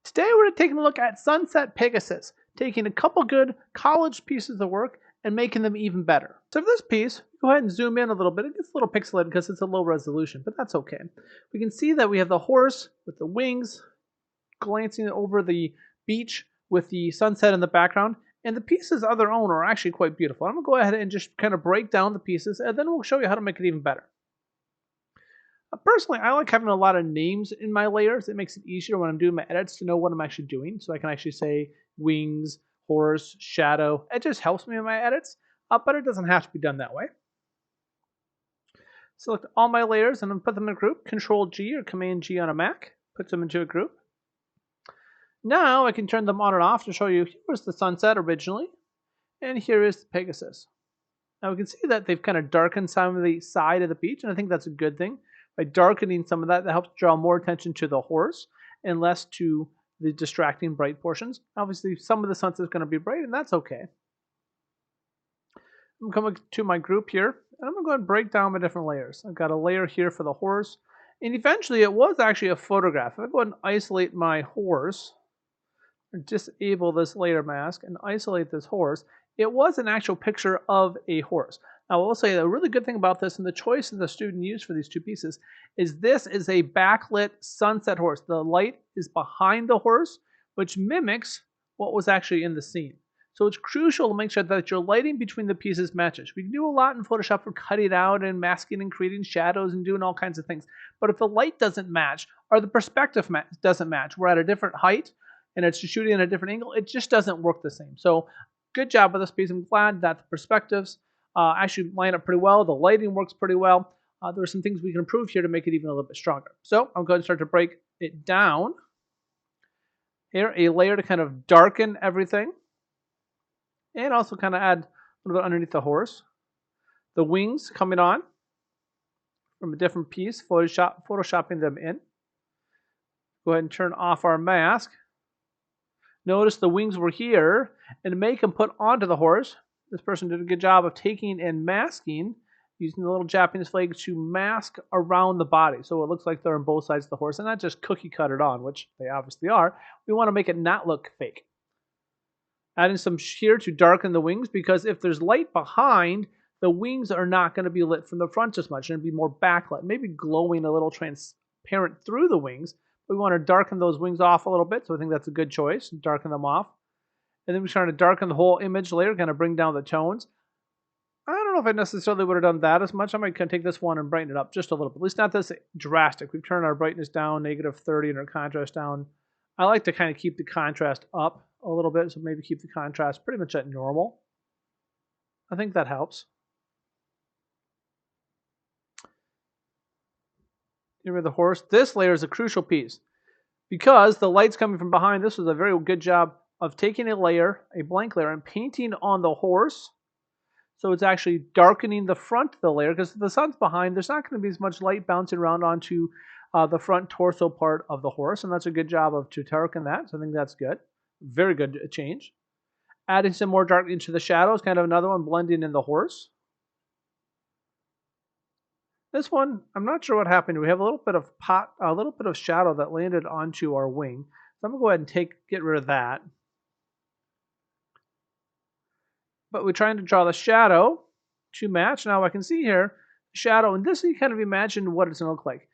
Today we're taking a look at Sunset Pegasus, taking a couple good college pieces of work and making them even better. So for this piece, go ahead and zoom in a little bit. It gets a little pixelated because it's a low resolution, but that's okay. We can see that we have the horse with the wings glancing over the beach with the sunset in the background, and the pieces of their own are actually quite beautiful. I'm going to go ahead and just kind of break down the pieces, and then we'll show you how to make it even better. Personally, I like having a lot of names in my layers. It makes it easier when I'm doing my edits to know what I'm actually doing. So I can actually say wings, horse, shadow. It just helps me in my edits, but it doesn't have to be done that way. Select all my layers and then put them in a group. Control G or Command G on a Mac puts them into a group. Now I can turn them on and off to show you here's the sunset originally, and here is the Pegasus. Now we can see that they've kind of darkened some of the side of the beach, and I think that's a good thing. By darkening some of that, that helps draw more attention to the horse and less to the distracting bright portions. Obviously, some of the sunset is going to be bright, and that's okay. I'm coming to my group here, and I'm going to go ahead and break down my different layers. I've got a layer here for the horse, and eventually it was actually a photograph. If I go ahead and isolate my horse, or disable this layer mask and isolate this horse, it was an actual picture of a horse. Now, I will say a really good thing about this and the choice that the student used for these two pieces is this is a backlit sunset horse. The light is behind the horse, which mimics what was actually in the scene. So it's crucial to make sure that your lighting between the pieces matches. We can do a lot in Photoshop for cutting out and masking and creating shadows and doing all kinds of things. But if the light doesn't match or the perspective doesn't match, we're at a different height and it's shooting at a different angle, it just doesn't work the same. So good job with this piece. I'm glad that the perspectives actually line up pretty well. The lighting works pretty well. There are some things we can improve here to make it even a little bit stronger. So I'm going to start to break it down. Here, a layer to kind of darken everything. And also kind of add a little bit underneath the horse. The wings coming on from a different piece, photoshopping them in. Go ahead and turn off our mask. Notice the wings were here, and to make them put onto the horse, this person did a good job of taking and masking, using the little Japanese flag to mask around the body. So it looks like they're on both sides of the horse, and not just cookie cut it on, which they obviously are. We want to make it not look fake. Adding some here to darken the wings, because if there's light behind, the wings are not going to be lit from the front as much, and it'll be more backlit, maybe glowing a little transparent through the wings. We want to darken those wings off a little bit, so I think that's a good choice. Darken them off. And then we're trying to darken the whole image layer, kind of bring down the tones. I don't know if I necessarily would have done that as much. I might kind of take this one and brighten it up just a little bit. At least not this drastic. We've turned our brightness down, -30, and our contrast down. I like to kind of keep the contrast up a little bit, so maybe keep the contrast pretty much at normal. I think that helps. Here with the horse. This layer is a crucial piece because the light's coming from behind. This was a very good job of taking a layer, a blank layer, and painting on the horse. So it's actually darkening the front of the layer because if the sun's behind, there's not going to be as much light bouncing around onto the front torso part of the horse, and that's a good job of to darken that. So I think that's good. Very good change. Adding some more dark into the shadows, kind of another one blending in the horse. This one, I'm not sure what happened. We have a little bit of shadow that landed onto our wing. So I'm gonna go ahead and get rid of that. But we're trying to draw the shadow to match. Now I can see here shadow, and this you kind of imagine what it's gonna look like.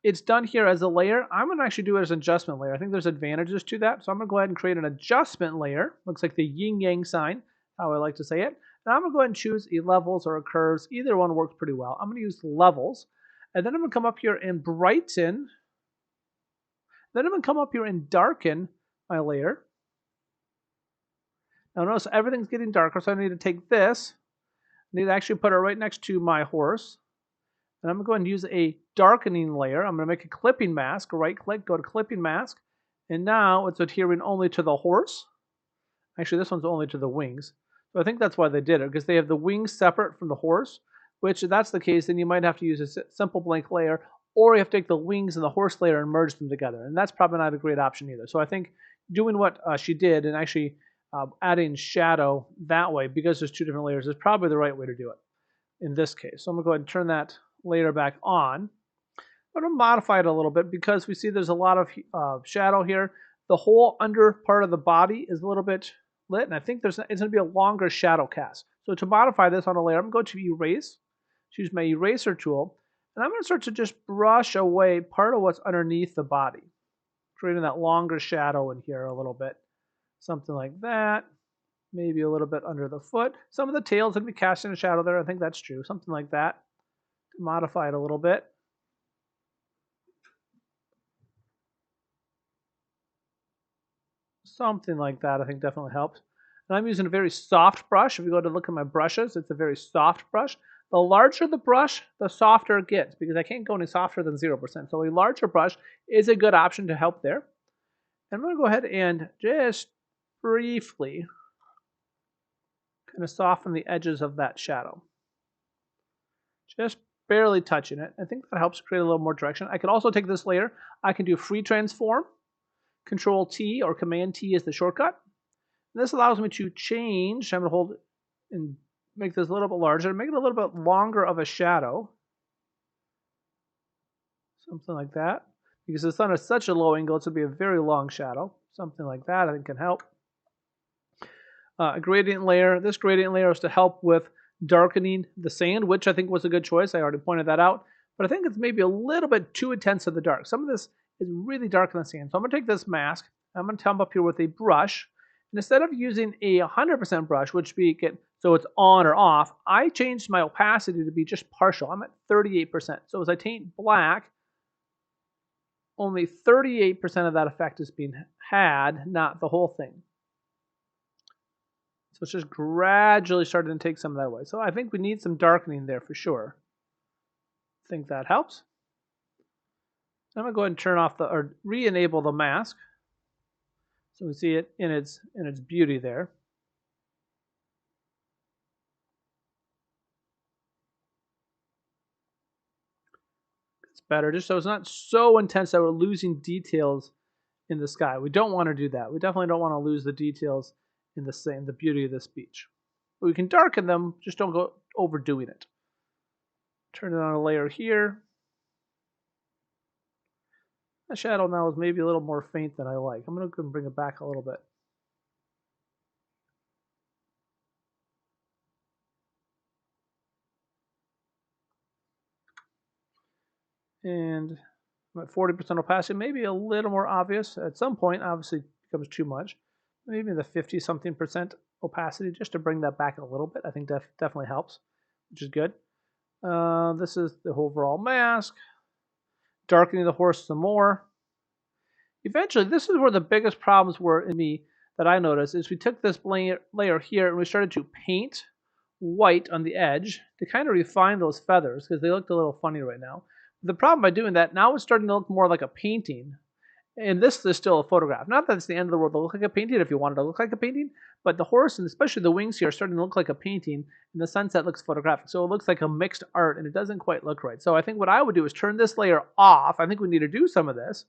It's done here as a layer. I'm going to actually do it as an adjustment layer. I think there's advantages to that. So I'm going to go ahead and create an adjustment layer. Looks like the yin-yang sign, how I like to say it. And I'm going to go ahead and choose a levels or a curves. Either one works pretty well. I'm going to use levels. And then I'm going to come up here and brighten. Then I'm going to come up here and darken my layer. Now notice everything's getting darker. So I need to take this. I need to actually put it right next to my horse. And I'm going to go ahead and use a darkening layer. I'm going to make a clipping mask. Right click, go to clipping mask. And now it's adhering only to the horse. Actually, this one's only to the wings. So I think that's why they did it, because they have the wings separate from the horse, which if that's the case, then you might have to use a simple blank layer, or you have to take the wings and the horse layer and merge them together. And that's probably not a great option either. So I think doing what she did and actually adding shadow that way, because there's two different layers, is probably the right way to do it in this case. So I'm going to go ahead and turn that layer back on. I'm going to modify it a little bit because we see there's a lot of shadow here. the whole under part of the body is a little bit lit, and I think it's going to be a longer shadow cast. So to modify this on a layer, I'm going to erase, choose my eraser tool, and I'm going to start to just brush away part of what's underneath the body, creating that longer shadow in here a little bit. Something like that. Maybe a little bit under the foot. Some of the tail's going to be casting a shadow there. I think that's true. Something like that. Modify it a little bit. Something like that I think definitely helps. And I'm using a very soft brush. If you go to look at my brushes, it's a very soft brush. The larger the brush, the softer it gets, because I can't go any softer than 0%. So a larger brush is a good option to help there. And I'm going to go ahead and just briefly kind of soften the edges of that shadow. Just barely touching it. I think that helps create a little more direction. I can also take this layer. I can do free transform. Control T or Command T is the shortcut. And this allows me to change. I'm going to hold and make this a little bit larger, make it a little bit longer of a shadow. Something like that. Because the sun is such a low angle, it's going to be a very long shadow. Something like that I think can help. A gradient layer. This gradient layer is to help with darkening the sand, which I think was a good choice. I already pointed that out. But I think it's maybe a little bit too intense of the dark. Some of this is really dark in the sand. So I'm going to take this mask. I'm going to come up here with a brush. And instead of using a 100% brush, which be it so it's on or off, I changed my opacity to be just partial. I'm at 38%. So as I taint black, only 38% of that effect is being had, not the whole thing. So it's just gradually starting to take some of that away. So I think we need some darkening there for sure. I think that helps. I'm going to go ahead and turn off or re-enable the mask. So we see it in its beauty there. It's better, just so it's not so intense that we're losing details in the sky. We don't want to do that. We definitely don't want to lose the details in the beauty of this beach. But we can darken them, just don't go overdoing it. Turn it on a layer here. The shadow now is maybe a little more faint than I like. I'm going to go and bring it back a little bit. And I'm at 40% opacity, maybe a little more obvious. At some point, obviously, it becomes too much. Maybe the 50-something% opacity, just to bring that back a little bit. I think definitely helps, which is good. This is the overall mask. Darkening the horse some more. Eventually, this is where the biggest problems were in me that I noticed, is we took this layer here and we started to paint white on the edge to kind of refine those feathers because they looked a little funny right now. The problem by doing that, now it's starting to look more like a painting. And this is still a photograph. Not that it's the end of the world to look like a painting if you wanted to look like a painting, but the horse and especially the wings here are starting to look like a painting, and the sunset looks photographic. So it looks like a mixed art, and it doesn't quite look right. So I think what I would do is turn this layer off. I think we need to do some of this.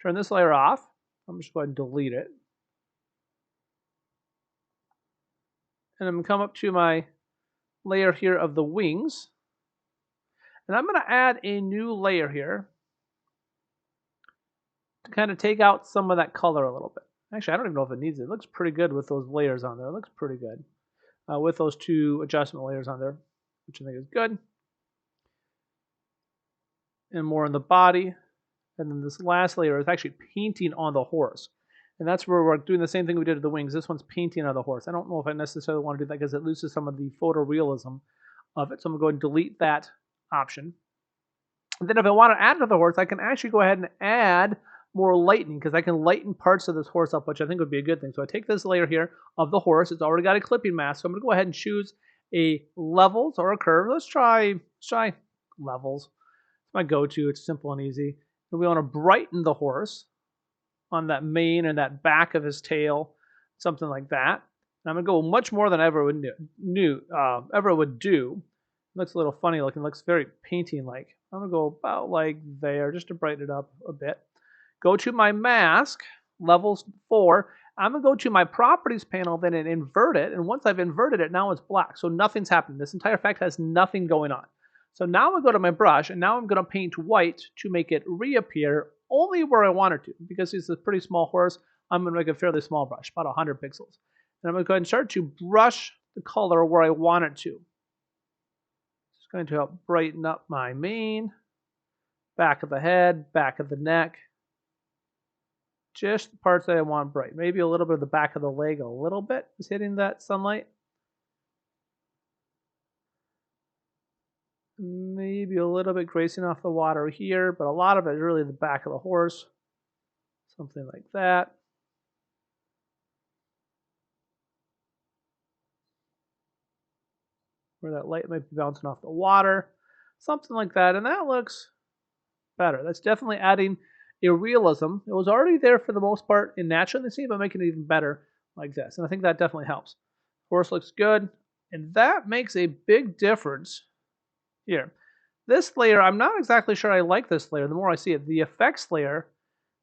Turn this layer off. I'm just going to delete it. And I'm going to come up to my layer here of the wings. And I'm going to add a new layer here to kind of take out some of that color a little bit. Actually, I don't even know if it needs it. It looks pretty good with those layers on there. It looks pretty good with those two adjustment layers on there, which I think is good. And more on the body. And then this last layer is actually painting on the horse. And that's where we're doing the same thing we did with the wings. This one's painting on the horse. I don't know if I necessarily want to do that because it loses some of the photorealism of it. So I'm going to go and delete that option. And then if I want to add to the horse, I can actually go ahead and add more lightening because I can lighten parts of this horse up, which I think would be a good thing. So I take this layer here of the horse. It's already got a clipping mask. So I'm going to go ahead and choose a levels or a curve. Let's try levels. It's my go-to. It's simple and easy. And we want to brighten the horse on that mane and that back of his tail, something like that. And I'm going to go much more than I ever would do. It looks a little funny looking. It looks very painting-like. I'm going to go about like there just to brighten it up a bit. Go to my mask, levels 4. I'm going to go to my properties panel then and invert it. And once I've inverted it, now it's black. So nothing's happening. This entire effect has nothing going on. So now I go to my brush, and now I'm going to paint white to make it reappear only where I want it to. Because he's a pretty small horse, I'm going to make a fairly small brush, about 100 pixels. And I'm going to go ahead and start to brush the color where I want it to. It's going to help brighten up my mane, back of the head, back of the neck. Just the parts that I want bright. Maybe a little bit of the back of the leg, a little bit is hitting that sunlight. Maybe a little bit grazing off the water here, but a lot of it is really the back of the horse. Something like that. Where that light might be bouncing off the water. Something like that, and that looks better. That's definitely adding a realism. It was already there for the most part in natural in the scene, but making it even better like this. And I think that definitely helps. Horse looks good, and that makes a big difference here. This layer, I'm not exactly sure I like this layer the more I see it. The effects layer,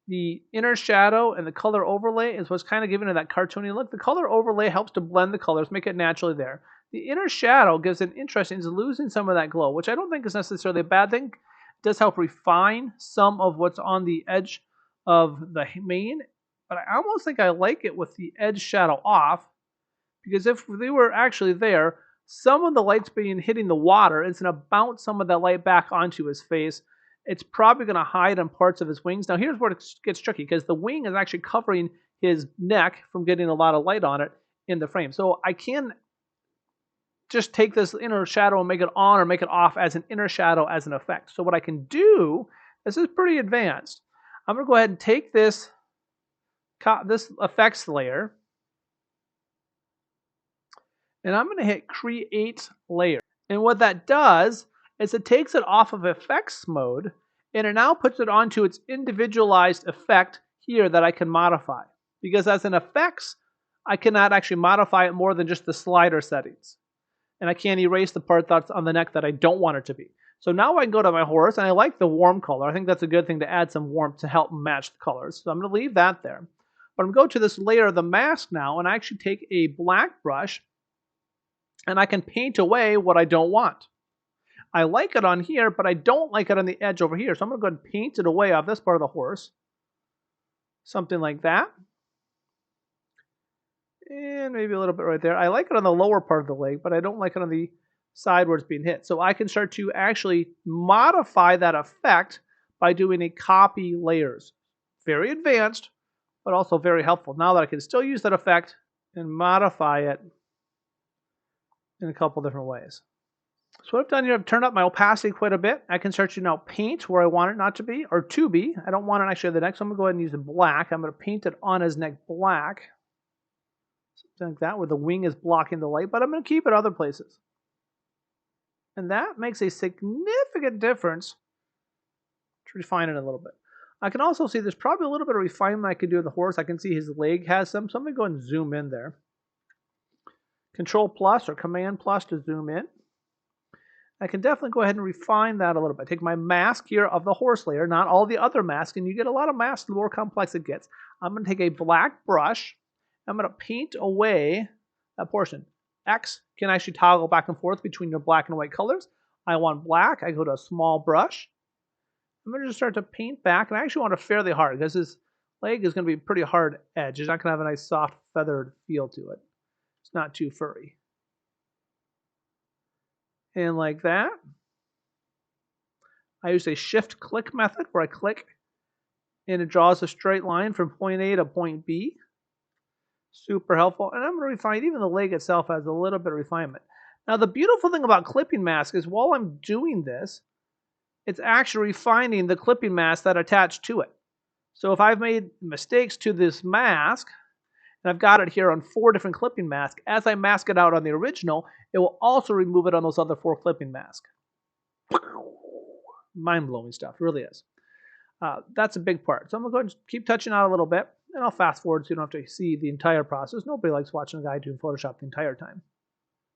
the inner shadow, and the color overlay is what's kind of giving it that cartoony look. The color overlay helps to blend the colors, make it naturally there. The inner shadow gives it interesting, it's losing some of that glow, which I don't think is necessarily a bad thing. It does help refine some of what's on the edge of the mane, but I almost think I like it with the edge shadow off, because if they were actually there, some of the light's being hitting the water, it's going to bounce some of that light back onto his face. It's probably going to hide on parts of his wings. Now here's where it gets tricky, because the wing is actually covering his neck from getting a lot of light on it in the frame. So I can just take this inner shadow and make it on or make it off as an inner shadow as an effect. So what I can do, this is pretty advanced. I'm going to go ahead and take this effects layer, and I'm going to hit Create Layer. And what that does is it takes it off of effects mode, and it now puts it onto its individualized effect here that I can modify. Because as an effects, I cannot actually modify it more than just the slider settings. And I can't erase the part that's on the neck that I don't want it to be. So now I can go to my horse, and I like the warm color. I think that's a good thing to add some warmth to help match the colors. So I'm going to leave that there. But I'm going to go to this layer of the mask now, and I actually take a black brush, and I can paint away what I don't want. I like it on here, but I don't like it on the edge over here. So I'm going to go ahead and paint it away off this part of the horse. Something like that. And maybe a little bit right there. I like it on the lower part of the leg, but I don't like it on the side where it's being hit. So I can start to actually modify that effect by doing a copy layers. Very advanced, but also very helpful. Now that I can still use that effect and modify it in a couple different ways. So what I've done here, I've turned up my opacity quite a bit. I can start to now paint where I want it not to be, or to be. I don't want it actually on the neck, so I'm going to go ahead and use the black. I'm going to paint it on his neck black. Something like that, where the wing is blocking the light, but I'm going to keep it other places. And that makes a significant difference to refine it a little bit. I can also see there's probably a little bit of refinement I can do with the horse. I can see his leg has some, so I'm going to go and zoom in there. Control plus or Command plus to zoom in. I can definitely go ahead and refine that a little bit. Take my mask here of the horse layer, not all the other masks, and you get a lot of masks the more complex it gets. I'm going to take a black brush. I'm going to paint away that portion. X can actually toggle back and forth between your black and white colors. I want black. I go to a small brush. I'm going to just start to paint back, and I actually want it fairly hard because his leg is going to be a pretty hard edge. It's not going to have a nice soft feathered feel to it. It's not too furry. And like that. I use a shift click method where I click and it draws a straight line from point A to point B. Super helpful. And I'm going to refine, even the leg itself has a little bit of refinement. Now the beautiful thing about clipping mask is while I'm doing this, it's actually refining the clipping mask that attached to it. So if I've made mistakes to this mask, and I've got it here on 4 different clipping masks, as I mask it out on the original, it will also remove it on those other 4 clipping masks. Mind-blowing stuff, it really is. That's a big part. So I'm going to go ahead and keep touching out a little bit, and I'll fast forward so you don't have to see the entire process. Nobody likes watching a guy doing Photoshop the entire time.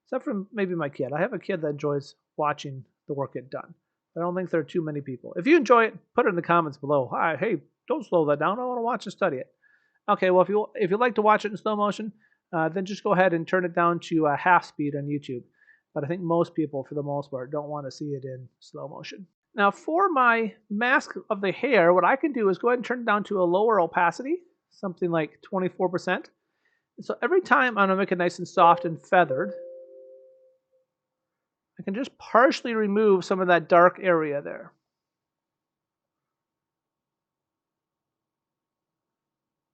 Except for maybe my kid. I have a kid that enjoys watching the work get done. I don't think there are too many people. If you enjoy it, put it in the comments below. Hi, hey, don't slow that down. I want to watch and study it. Okay, well, if you'd like to watch it in slow motion, then just go ahead and turn it down to half speed on YouTube. But I think most people, for the most part, don't want to see it in slow motion. Now for my mask of the hair, what I can do is go ahead and turn it down to a lower opacity, something like 24%. So every time I'm going to make it nice and soft and feathered, I can just partially remove some of that dark area there.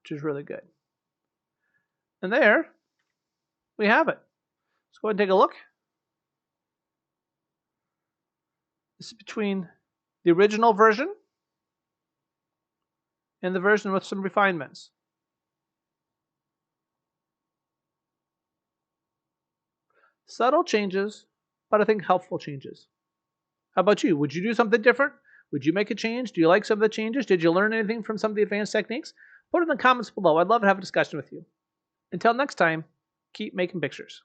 Which is really good. And there we have it. Let's go ahead and take a look. This is between the original version and the version with some refinements. Subtle changes, but I think helpful changes. How about you? Would you do something different? Would you make a change? Do you like some of the changes? Did you learn anything from some of the advanced techniques? Put it in the comments below. I'd love to have a discussion with you. Until next time, keep making pictures.